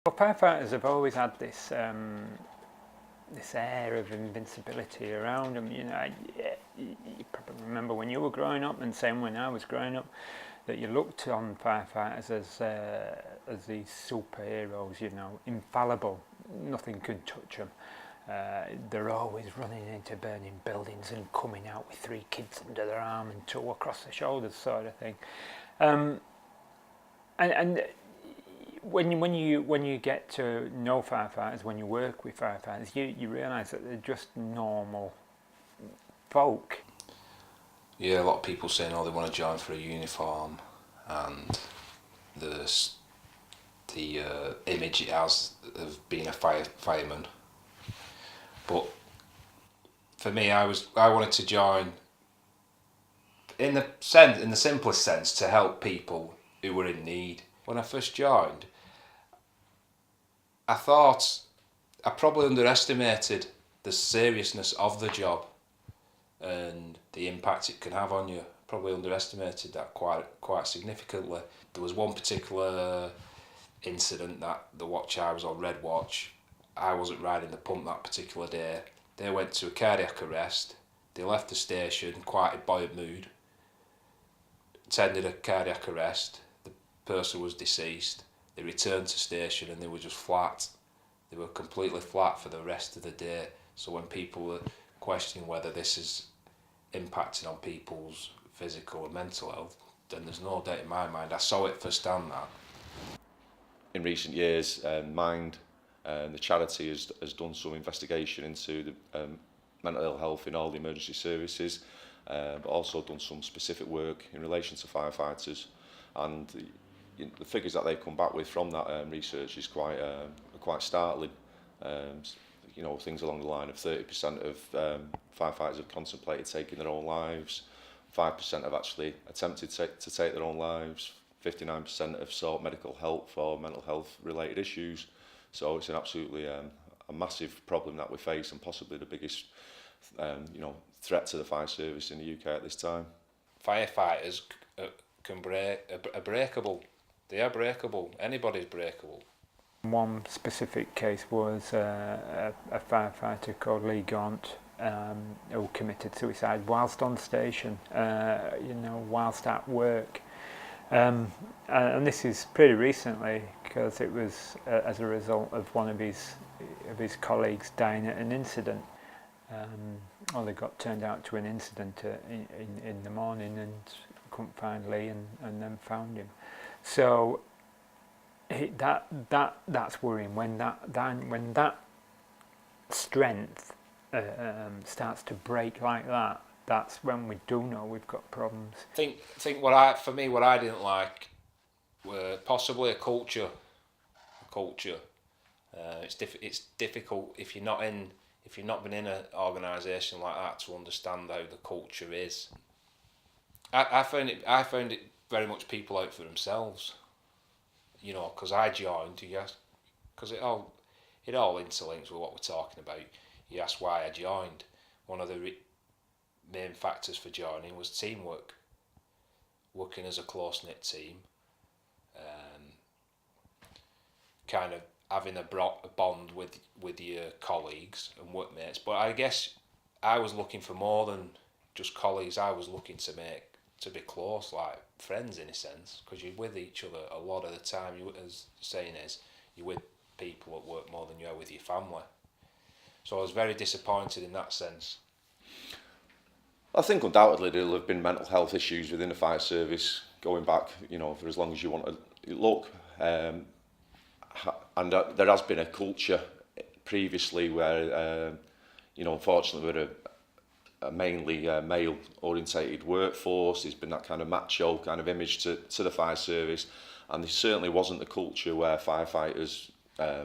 Well, firefighters have always had this this air of invincibility around them. You probably remember when you were growing up, and same when I was growing up, that you looked on firefighters as these superheroes. Infallible. Nothing could touch them. They're always running into burning buildings and coming out with 3 kids under their arm and 2 across the shoulders, sort of thing. And when you get to know firefighters, when you work with firefighters, you realise that they're just normal folk. Yeah, a lot of people saying, they want to join for a uniform, and the image it has of being a fireman. But for me, I wanted to join in the simplest sense to help people who were in need. When I first joined, I thought I probably underestimated the seriousness of the job and the impact it can have on you. Probably underestimated that quite significantly. There was one particular incident that the watch I was on, Red Watch, I wasn't riding the pump that particular day. They went to a cardiac arrest. They left the station quite in buoyant mood. Attended a cardiac arrest. The person was deceased. They returned to station and they were just flat. They were completely flat for the rest of the day. So when people were questioning whether this is impacting on people's physical and mental health, then there's no doubt in my mind. I saw it firsthand that. In recent years, Mind, the charity, has done some investigation into the mental ill health in all the emergency services, but also done some specific work in relation to firefighters, and the figures that they've come back with from that research is quite startling. Things along the line of 30% of firefighters have contemplated taking their own lives, 5% have actually attempted to take their own lives, 59% have sought medical help for mental health related issues. So it's an absolutely a massive problem that we face, and possibly the biggest threat to the fire service in the UK at this time. Firefighters are breakable. They are breakable. Anybody's breakable. One specific case was a firefighter called Lee Gaunt, who committed suicide whilst on station, whilst at work. And this is pretty recently, because it was as a result of one of his colleagues dying at an incident. They got turned out to an incident in the morning and couldn't find Lee, and then found him. So that's worrying when that strength starts to break like that. That's when we do know we've got problems. I think what I didn't like were possibly a culture. It's difficult if you've not been in an organisation like that to understand how the culture is. I found it very much people out for themselves. Because I joined, because it all interlinks with what we're talking about. You asked why I joined. One of the main factors for joining was teamwork. Working as a close-knit team, kind of having a bond with your colleagues and workmates. But I guess I was looking for more than just colleagues. I was looking to be close, like friends in a sense, because you're with each other a lot of the time. As the saying is, you're with people at work more than you are with your family. So I was very disappointed in that sense. I think undoubtedly there'll have been mental health issues within the fire service going back, for as long as you want to look. And there has been a culture previously where, unfortunately, we're a mainly male-orientated workforce. There's been that kind of macho kind of image to the fire service, and there certainly wasn't the culture where firefighters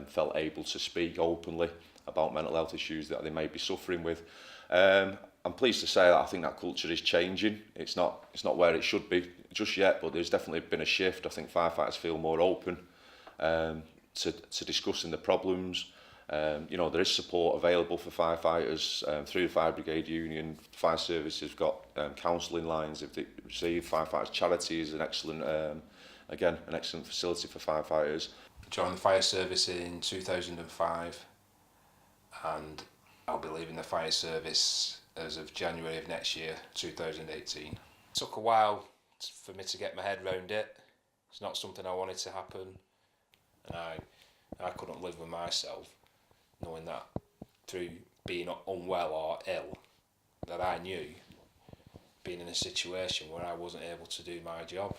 felt able to speak openly about mental health issues that they may be suffering with. I'm pleased to say that I think that culture is changing. It's not where it should be just yet, but there's definitely been a shift. I think firefighters feel more open to discussing the problems. There is support available for firefighters through the Fire Brigade Union. The fire service has got counselling lines if they receive. Firefighters Charity is an excellent facility for firefighters. joined the fire service in 2005, and I'll be leaving the fire service as of January of next year, 2018. It took a while for me to get my head around it. It's not something I wanted to happen, and I couldn't live with myself knowing that through being unwell or ill, that I knew being in a situation where I wasn't able to do my job.